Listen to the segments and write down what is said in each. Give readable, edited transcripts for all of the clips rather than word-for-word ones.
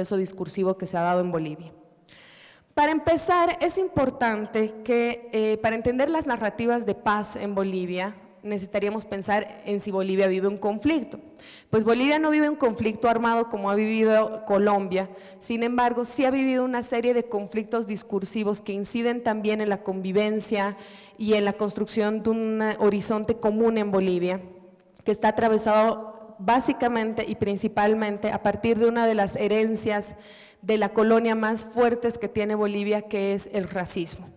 proceso discursivo que se ha dado en Bolivia. Para empezar, es importante que para entender las narrativas de paz en Bolivia, necesitaríamos pensar en si Bolivia vive un conflicto. Pues Bolivia no vive un conflicto armado como ha vivido Colombia, sin embargo, sí ha vivido una serie de conflictos discursivos que inciden también en la convivencia y en la construcción de un horizonte común en Bolivia, que está atravesado básicamente y principalmente a partir de una de las herencias de la colonia más fuertes que tiene Bolivia, que es el racismo.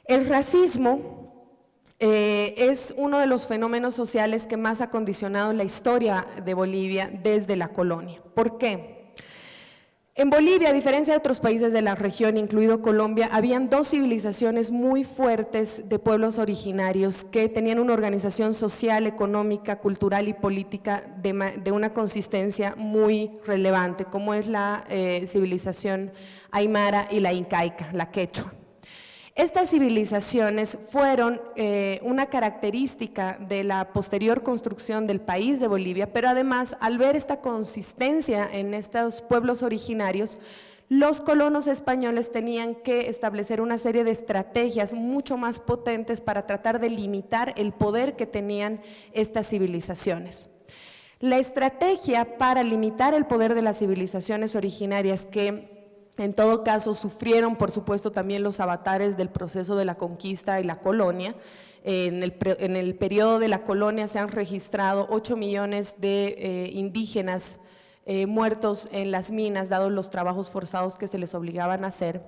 El racismo es uno de los fenómenos sociales que más ha condicionado la historia de Bolivia desde la colonia. ¿Por qué? En Bolivia, a diferencia de otros países de la región, incluido Colombia, habían dos civilizaciones muy fuertes de pueblos originarios que tenían una organización social, económica, cultural y política de una consistencia muy relevante, como es la civilización aymara y la incaica, la quechua. Estas civilizaciones fueron una característica de la posterior construcción del país de Bolivia, pero además, al ver esta consistencia en estos pueblos originarios, los colonos españoles tenían que establecer una serie de estrategias mucho más potentes para tratar de limitar el poder que tenían estas civilizaciones. La estrategia para limitar el poder de las civilizaciones originarias que en todo caso, sufrieron, por supuesto, también los avatares del proceso de la conquista y la colonia. En el periodo de la colonia se han registrado 8 millones de indígenas muertos en las minas, dados los trabajos forzados que se les obligaban a hacer.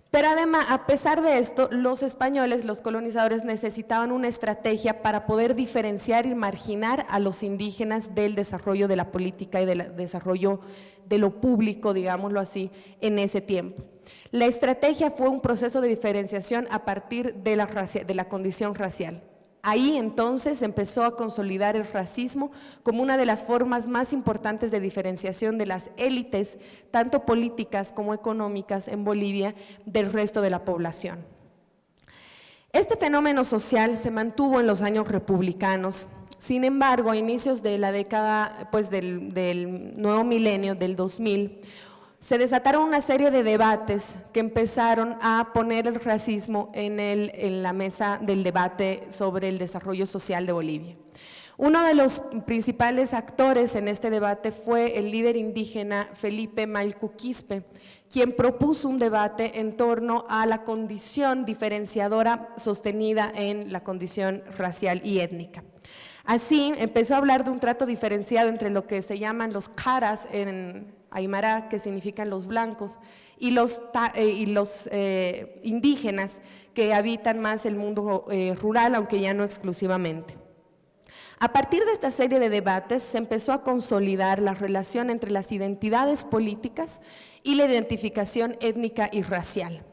Pero además, a pesar de esto, los españoles, los colonizadores, necesitaban una estrategia para poder diferenciar y marginar a los indígenas del desarrollo de la política y del desarrollo de lo público, digámoslo así, en ese tiempo. La estrategia fue un proceso de diferenciación a partir de la condición racial. Ahí entonces empezó a consolidar el racismo como una de las formas más importantes de diferenciación de las élites, tanto políticas como económicas en Bolivia, del resto de la población. Este fenómeno social se mantuvo en los años republicanos. Sin embargo, a inicios de la década, pues del nuevo milenio, del 2000, se desataron una serie de debates que empezaron a poner el racismo en la mesa del debate sobre el desarrollo social de Bolivia. Uno de los principales actores en este debate fue el líder indígena Felipe Mailku Quispe, quien propuso un debate en torno a la condición diferenciadora sostenida en la condición racial y étnica. Así, empezó a hablar de un trato diferenciado entre lo que se llaman los caras en aymara, que significan los blancos, y los indígenas, que habitan más el mundo rural, aunque ya no exclusivamente. A partir de esta serie de debates se empezó a consolidar la relación entre las identidades políticas y la identificación étnica y racial.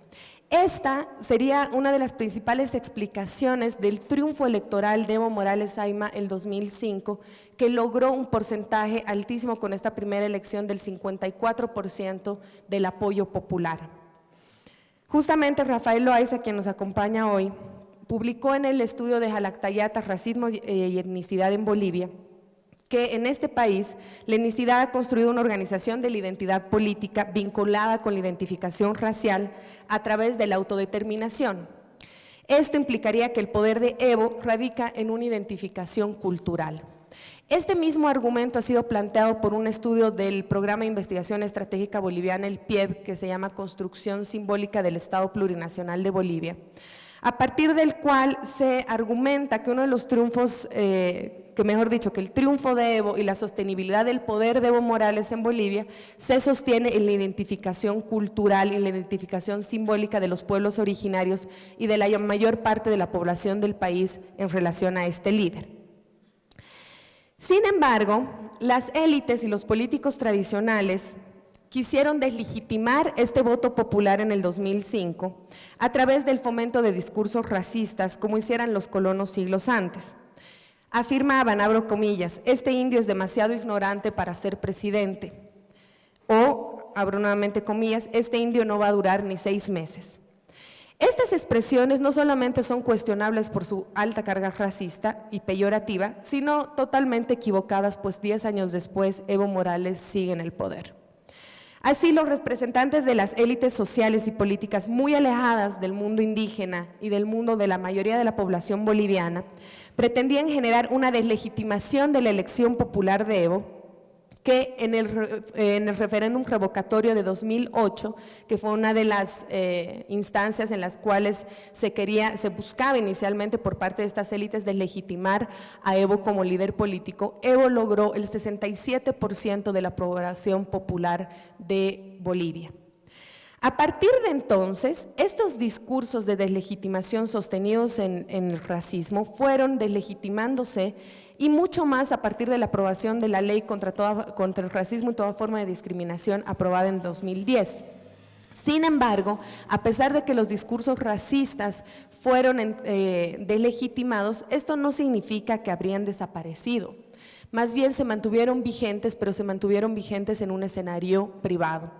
Esta sería una de las principales explicaciones del triunfo electoral de Evo Morales Ayma el 2005, que logró un porcentaje altísimo con esta primera elección del 54% del apoyo popular. Justamente Rafael Loaiza, quien nos acompaña hoy, publicó en el estudio de Jalactayata, Racismo y Etnicidad en Bolivia, que en este país la etnicidad ha construido una organización de la identidad política vinculada con la identificación racial a través de la autodeterminación. Esto implicaría que el poder de Evo radica en una identificación cultural. Este mismo argumento ha sido planteado por un estudio del Programa de Investigación Estratégica Boliviana, el PIEB, que se llama Construcción Simbólica del Estado Plurinacional de Bolivia, a partir del cual se argumenta que uno de los triunfos, que el triunfo de Evo y la sostenibilidad del poder de Evo Morales en Bolivia se sostiene en la identificación cultural y la identificación simbólica de los pueblos originarios y de la mayor parte de la población del país en relación a este líder. Sin embargo, las élites y los políticos tradicionales quisieron deslegitimar este voto popular en el 2005 a través del fomento de discursos racistas, como hicieran los colonos siglos antes. Afirmaban, abro comillas, este indio es demasiado ignorante para ser presidente, o, abro nuevamente comillas, este indio no va a durar ni 6 meses. Estas expresiones no solamente son cuestionables por su alta carga racista y peyorativa, sino totalmente equivocadas, pues 10 años después Evo Morales sigue en el poder. Así, los representantes de las élites sociales y políticas muy alejadas del mundo indígena y del mundo de la mayoría de la población boliviana pretendían generar una deslegitimación de la elección popular de Evo, que en el referéndum revocatorio de 2008, que fue una de las instancias en las cuales se buscaba inicialmente por parte de estas élites deslegitimar a Evo como líder político, Evo logró el 67% de la aprobación popular de Bolivia. A partir de entonces, estos discursos de deslegitimación sostenidos en el racismo fueron deslegitimándose, y mucho más a partir de la aprobación de la ley contra el racismo y toda forma de discriminación aprobada en 2010. Sin embargo, a pesar de que los discursos racistas fueron deslegitimados, esto no significa que habrían desaparecido. Más bien se mantuvieron vigentes, pero se mantuvieron vigentes en un escenario privado.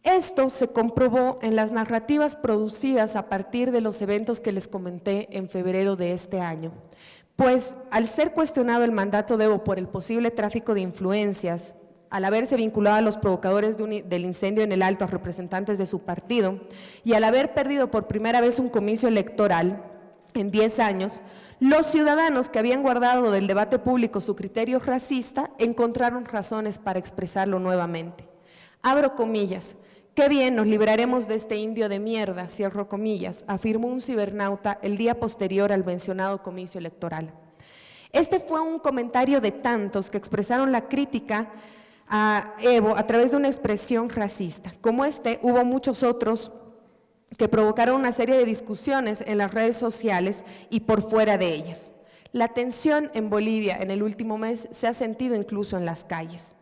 Esto se comprobó en las narrativas producidas a partir de los eventos que les comenté en febrero de este año. Pues al ser cuestionado el mandato de Evo por el posible tráfico de influencias, al haberse vinculado a los provocadores del incendio en el Alto a representantes de su partido y al haber perdido por primera vez un comicio electoral en 10 años, los ciudadanos que habían guardado del debate público su criterio racista encontraron razones para expresarlo nuevamente. Abro comillas. «Qué bien, nos libraremos de este indio de mierda», cierro comillas, afirmó un cibernauta el día posterior al mencionado comicio electoral. Este fue un comentario de tantos que expresaron la crítica a Evo a través de una expresión racista. Como este, hubo muchos otros que provocaron una serie de discusiones en las redes sociales y por fuera de ellas. La tensión en Bolivia en el último mes se ha sentido incluso en las calles.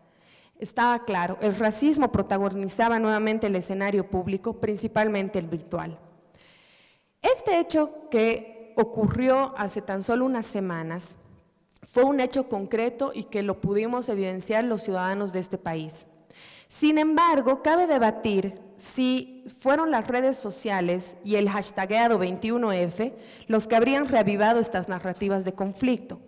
Estaba claro, el racismo protagonizaba nuevamente el escenario público, principalmente el virtual. Este hecho que ocurrió hace tan solo unas semanas fue un hecho concreto y que lo pudimos evidenciar los ciudadanos de este país. Sin embargo, cabe debatir si fueron las redes sociales y el hashtagueado 21F los que habrían reavivado estas narrativas de conflicto.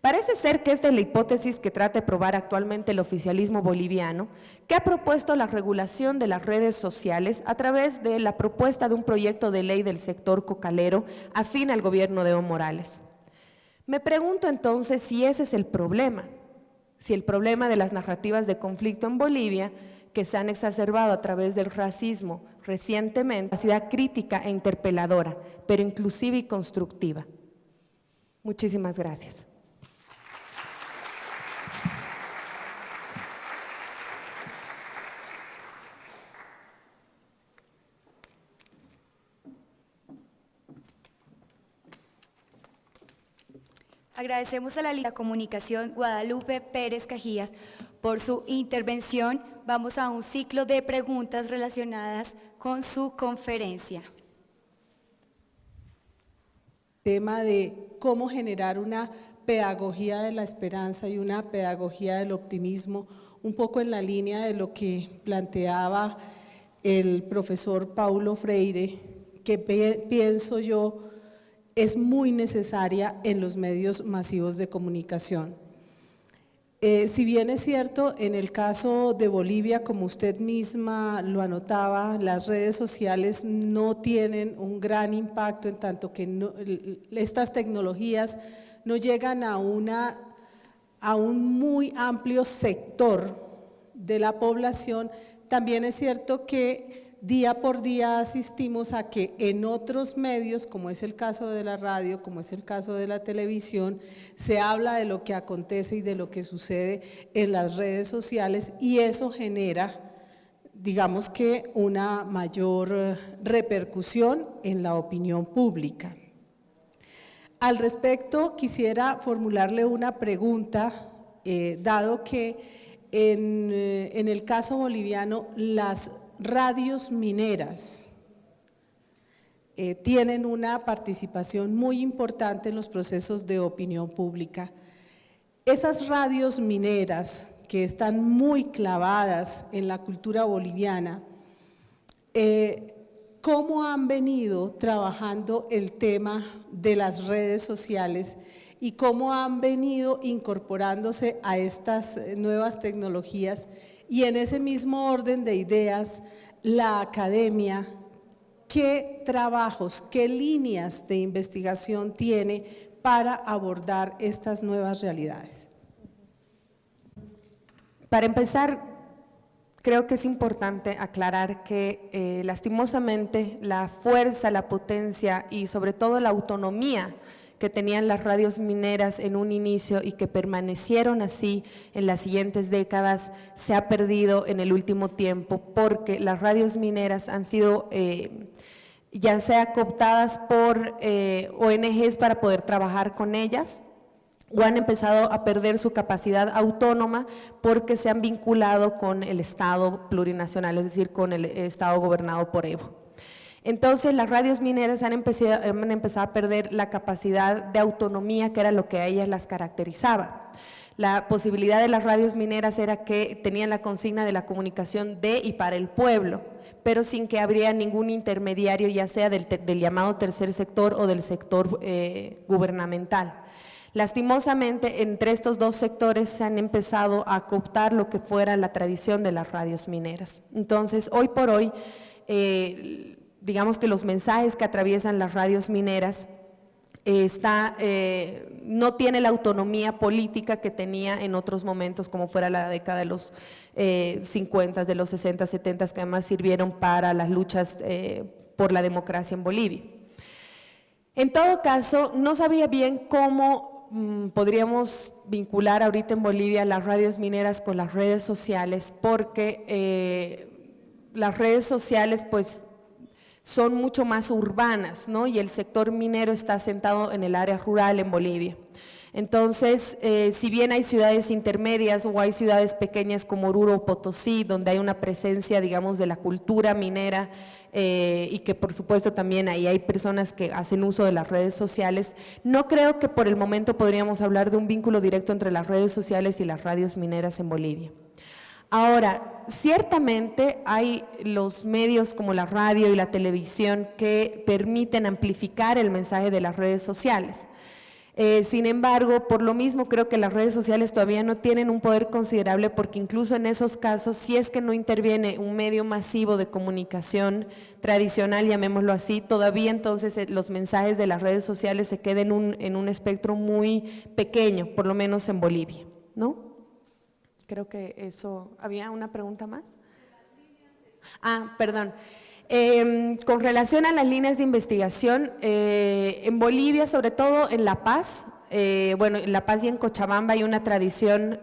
Parece ser que esta es la hipótesis que trata de probar actualmente el oficialismo boliviano, que ha propuesto la regulación de las redes sociales a través de la propuesta de un proyecto de ley del sector cocalero afín al gobierno de Evo Morales. Me pregunto entonces si ese es el problema, si el problema de las narrativas de conflicto en Bolivia, que se han exacerbado a través del racismo recientemente, capacidad crítica e interpeladora, pero inclusiva y constructiva. Muchísimas gracias. Agradecemos a la Liga de Comunicación Guadalupe Pérez Cajías por su intervención. Vamos a un ciclo de preguntas relacionadas con su conferencia. Tema de cómo generar una pedagogía de la esperanza y una pedagogía del optimismo, un poco en la línea de lo que planteaba el profesor Paulo Freire, que pienso yo es muy necesaria en los medios masivos de comunicación. Si bien es cierto, en el caso de Bolivia, como usted misma lo anotaba, las redes sociales no tienen un gran impacto en tanto que estas tecnologías no llegan a un muy amplio sector de la población. También es cierto que día por día asistimos a que en otros medios, como es el caso de la radio, como es el caso de la televisión, se habla de lo que acontece y de lo que sucede en las redes sociales, y eso genera, digamos que, una mayor repercusión en la opinión pública. Al respecto, quisiera formularle una pregunta, dado que en el caso boliviano las radios mineras tienen una participación muy importante en los procesos de opinión pública. Esas radios mineras que están muy clavadas en la cultura boliviana, ¿cómo han venido trabajando el tema de las redes sociales y cómo han venido incorporándose a estas nuevas tecnologías Y en ese mismo orden de ideas, la academia, ¿qué trabajos, qué líneas de investigación tiene para abordar estas nuevas realidades? Para empezar, creo que es importante aclarar que lastimosamente la fuerza, la potencia y sobre todo la autonomía que tenían las radios mineras en un inicio y que permanecieron así en las siguientes décadas, se ha perdido en el último tiempo porque las radios mineras han sido ya sea cooptadas por ONGs para poder trabajar con ellas, o han empezado a perder su capacidad autónoma porque se han vinculado con el Estado plurinacional, es decir, con el Estado gobernado por Evo. Entonces, las radios mineras han empezado a perder la capacidad de autonomía que era lo que a ellas las caracterizaba. La posibilidad de las radios mineras era que tenían la consigna de la comunicación de y para el pueblo, pero sin que habría ningún intermediario, ya sea del llamado tercer sector o del sector gubernamental. Lastimosamente, entre estos dos sectores se han empezado a cooptar lo que fuera la tradición de las radios mineras. Entonces, hoy por hoy, digamos que los mensajes que atraviesan las radios mineras no tiene la autonomía política que tenía en otros momentos, como fuera la década de los 50, de los 60, 70, que además sirvieron para las luchas por la democracia en Bolivia. En todo caso, no sabría bien cómo podríamos vincular ahorita en Bolivia las radios mineras con las redes sociales, porque las redes sociales pues son mucho más urbanas, ¿no? Y el sector minero está asentado en el área rural en Bolivia. Entonces, si bien hay ciudades intermedias o hay ciudades pequeñas como Oruro o Potosí, donde hay una presencia, digamos, de la cultura minera y que por supuesto también ahí hay personas que hacen uso de las redes sociales, no creo que por el momento podríamos hablar de un vínculo directo entre las redes sociales y las radios mineras en Bolivia. Ahora, ciertamente hay los medios como la radio y la televisión que permiten amplificar el mensaje de las redes sociales. Sin embargo, por lo mismo creo que las redes sociales todavía no tienen un poder considerable porque incluso en esos casos, si es que no interviene un medio masivo de comunicación tradicional, llamémoslo así, todavía entonces los mensajes de las redes sociales se quedan en un espectro muy pequeño, por lo menos en Bolivia, ¿no? Creo que eso… ¿Había una pregunta más? Perdón. Con relación a las líneas de investigación, en Bolivia, sobre todo en La Paz, bueno, en La Paz y en Cochabamba hay una tradición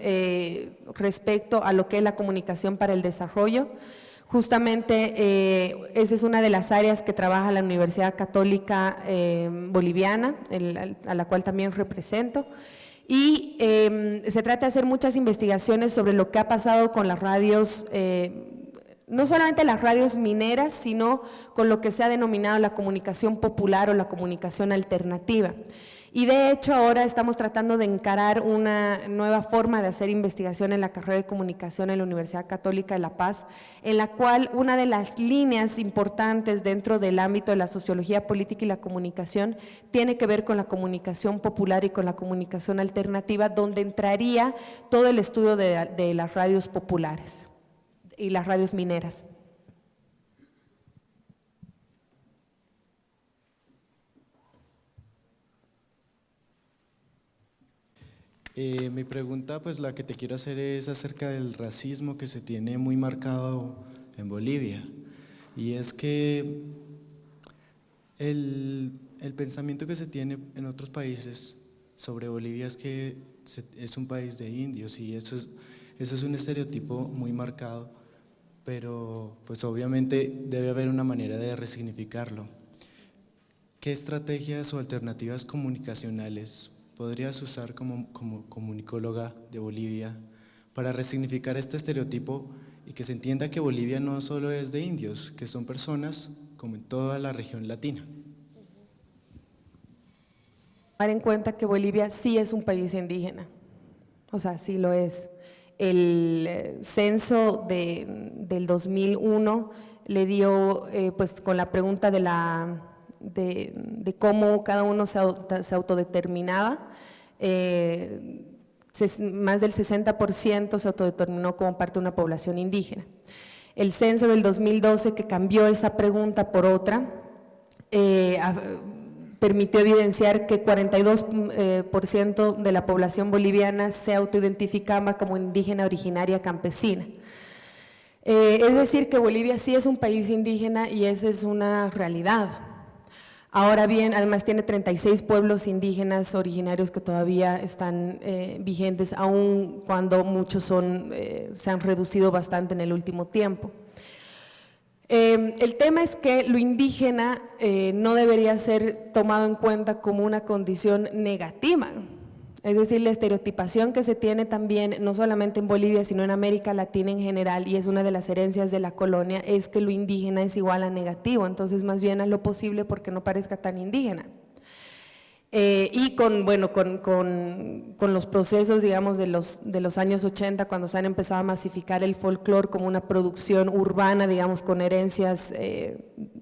respecto a lo que es la comunicación para el desarrollo. Justamente esa es una de las áreas que trabaja la Universidad Católica Boliviana, a la cual también represento. Y se trata de hacer muchas investigaciones sobre lo que ha pasado con las radios, no solamente las radios mineras, sino con lo que se ha denominado la comunicación popular o la comunicación alternativa. Y de hecho ahora estamos tratando de encarar una nueva forma de hacer investigación en la carrera de comunicación en la Universidad Católica de La Paz, en la cual una de las líneas importantes dentro del ámbito de la sociología política y la comunicación tiene que ver con la comunicación popular y con la comunicación alternativa, donde entraría todo el estudio de las radios populares y las radios mineras. Mi pregunta, pues la que te quiero hacer es acerca del racismo que se tiene muy marcado en Bolivia. Y es que el pensamiento que se tiene en otros países sobre Bolivia es que es un país de indios y eso es un estereotipo muy marcado, pero pues obviamente debe haber una manera de resignificarlo. ¿Qué estrategias o alternativas comunicacionales podrías usar como comunicóloga de Bolivia para resignificar este estereotipo y que se entienda que Bolivia no solo es de indios, que son personas como en toda la región latina? Tomar en cuenta que Bolivia sí es un país indígena, o sea, sí lo es. El censo del 2001 le dio, pues con la pregunta de cómo cada uno se autodeterminaba, se más del 60% se autodeterminó como parte de una población indígena. El censo del 2012, que cambió esa pregunta por otra, permitió evidenciar que 42% de la población boliviana se autoidentificaba como indígena originaria campesina. Es decir, que Bolivia sí es un país indígena y esa es una realidad. Ahora bien, además tiene 36 pueblos indígenas originarios que todavía están vigentes, aun cuando muchos se han reducido bastante en el último tiempo. El tema es que lo indígena no debería ser tomado en cuenta como una condición negativa. Es decir, la estereotipación que se tiene también, no solamente en Bolivia, sino en América Latina en general, y es una de las herencias de la colonia, es que lo indígena es igual a negativo, entonces más bien haz lo posible porque no parezca tan indígena. Y con los procesos, digamos, de los años 80, cuando se han empezado a masificar el folclore como una producción urbana, digamos, con herencias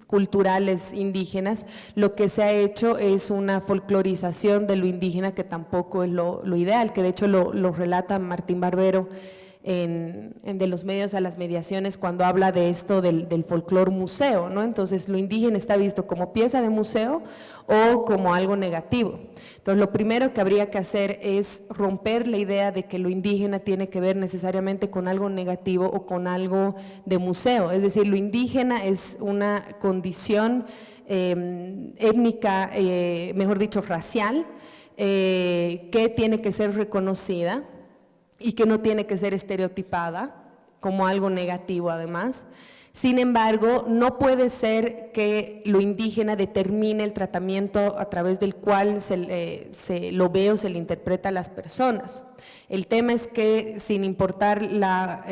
culturales indígenas, lo que se ha hecho es una folclorización de lo indígena que tampoco es lo ideal, que de hecho lo relata Martín Barbero en De los medios a las mediaciones cuando habla de esto del folclore museo, ¿no? Entonces lo indígena está visto como pieza de museo o como algo negativo. Entonces lo primero que habría que hacer es romper la idea de que lo indígena tiene que ver necesariamente con algo negativo o con algo de museo, es decir, lo indígena es una condición étnica, mejor dicho racial, que tiene que ser reconocida y que no tiene que ser estereotipada como algo negativo además. Sin embargo, no puede ser que lo indígena determine el tratamiento a través del cual se lo ve o se le interpreta a las personas. El tema es que sin importar la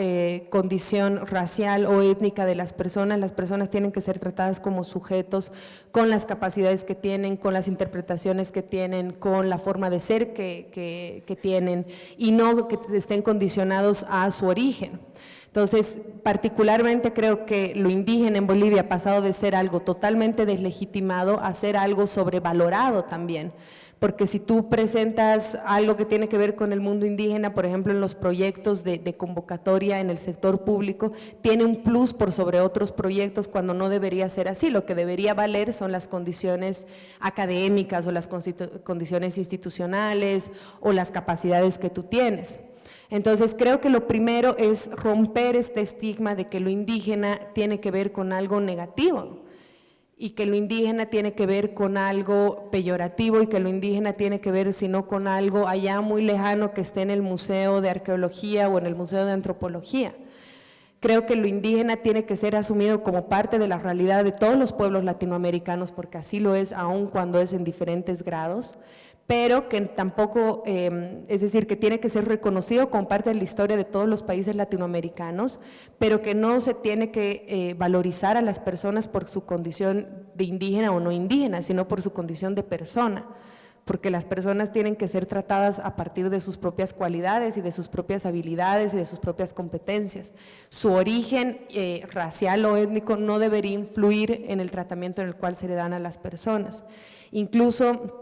condición racial o étnica de las personas tienen que ser tratadas como sujetos con las capacidades que tienen, con las interpretaciones que tienen, con la forma de ser que tienen y no que estén condicionados a su origen. Entonces, particularmente creo que lo indígena en Bolivia ha pasado de ser algo totalmente deslegitimado a ser algo sobrevalorado también. Porque si tú presentas algo que tiene que ver con el mundo indígena, por ejemplo en los proyectos de convocatoria en el sector público, tiene un plus por sobre otros proyectos cuando no debería ser así. Lo que debería valer son las condiciones académicas o las condiciones institucionales o las capacidades que tú tienes. Entonces creo que lo primero es romper este estigma de que lo indígena tiene que ver con algo negativo y que lo indígena tiene que ver con algo peyorativo y que lo indígena tiene que ver sino con algo allá muy lejano que esté en el Museo de Arqueología o en el Museo de Antropología. Creo que lo indígena tiene que ser asumido como parte de la realidad de todos los pueblos latinoamericanos porque así lo es aun cuando es en diferentes grados, pero que tampoco, es decir, que tiene que ser reconocido como parte de la historia de todos los países latinoamericanos, pero que no se tiene que valorizar a las personas por su condición de indígena o no indígena, sino por su condición de persona, porque las personas tienen que ser tratadas a partir de sus propias cualidades y de sus propias habilidades y de sus propias competencias. Su origen racial o étnico no debería influir en el tratamiento en el cual se le dan a las personas. Incluso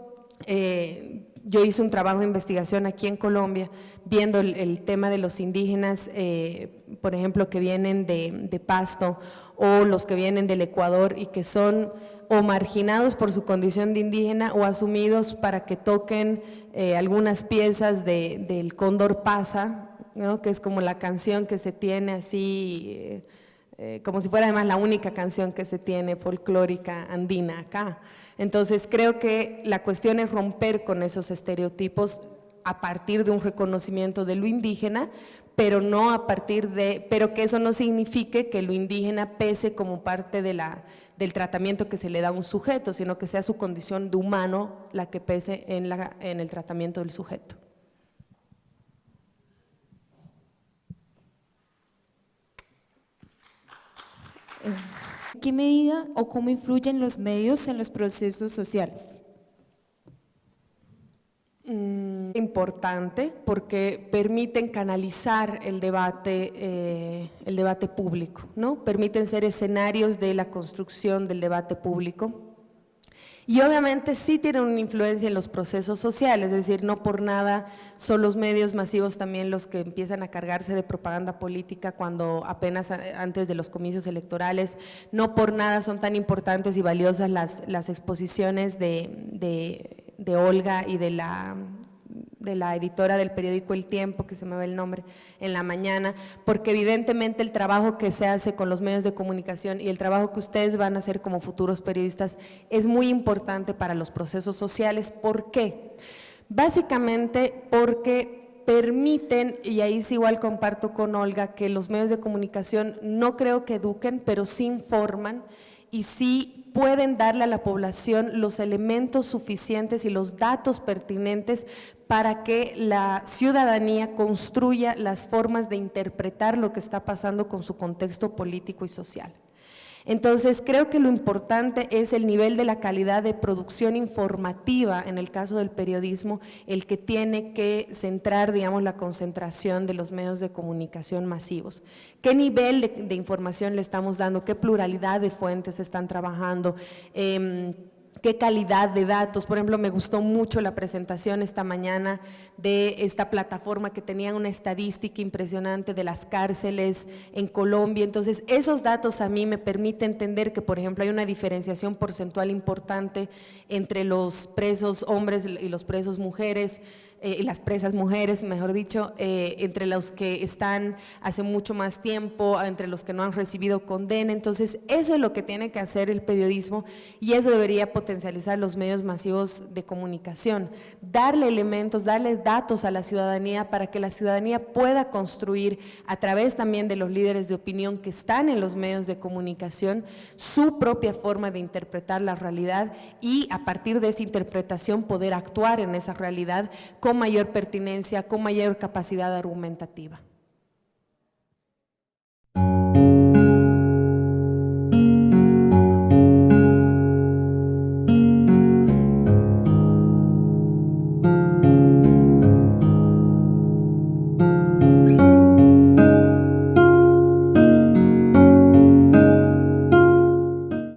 yo hice un trabajo de investigación aquí en Colombia viendo el tema de los indígenas, por ejemplo, que vienen de Pasto o los que vienen del Ecuador y que son o marginados por su condición de indígena o asumidos para que toquen algunas piezas del Cóndor Pasa, ¿no? Que es como la canción que se tiene así, como si fuera además la única canción que se tiene folclórica andina acá. Entonces creo que la cuestión es romper con esos estereotipos a partir de un reconocimiento de lo indígena, pero no a partir pero que eso no signifique que lo indígena pese como parte del tratamiento que se le da a un sujeto, sino que sea su condición de humano la que pese en el tratamiento del sujeto. ¿En qué medida o cómo influyen los medios en los procesos sociales? Importante porque permiten canalizar el debate público, ¿no? Permiten ser escenarios de la construcción del debate público Y obviamente sí tienen una influencia en los procesos sociales, es decir, no por nada son los medios masivos también los que empiezan a cargarse de propaganda política cuando apenas antes de los comicios electorales, no por nada son tan importantes y valiosas las exposiciones de Olga y de la editora del periódico El Tiempo, que se me va el nombre, en la mañana, porque evidentemente el trabajo que se hace con los medios de comunicación y el trabajo que ustedes van a hacer como futuros periodistas es muy importante para los procesos sociales. ¿Por qué? Básicamente porque permiten, y ahí sí igual comparto con Olga, que los medios de comunicación no creo que eduquen, pero sí informan y sí pueden darle a la población los elementos suficientes y los datos pertinentes para que la ciudadanía construya las formas de interpretar lo que está pasando con su contexto político y social. Entonces, creo que lo importante es el nivel de la calidad de producción informativa, en el caso del periodismo, el que tiene que centrar, digamos, la concentración de los medios de comunicación masivos. ¿Qué nivel de información le estamos dando? ¿Qué pluralidad de fuentes están trabajando? ¿Qué calidad de datos? Por ejemplo, me gustó mucho la presentación esta mañana de esta plataforma que tenía una estadística impresionante de las cárceles en Colombia. Entonces, esos datos a mí me permiten entender que, por ejemplo, hay una diferenciación porcentual importante entre los presos hombres y los presos mujeres, y las presas mujeres, mejor dicho, entre los que están hace mucho más tiempo, entre los que no han recibido condena. Entonces, eso es lo que tiene que hacer el periodismo y eso debería potencializar los medios masivos de comunicación, darle elementos, darle datos a la ciudadanía para que la ciudadanía pueda construir a través también de los líderes de opinión que están en los medios de comunicación su propia forma de interpretar la realidad y a partir de esa interpretación poder actuar en esa realidad con mayor pertinencia, con mayor capacidad argumentativa.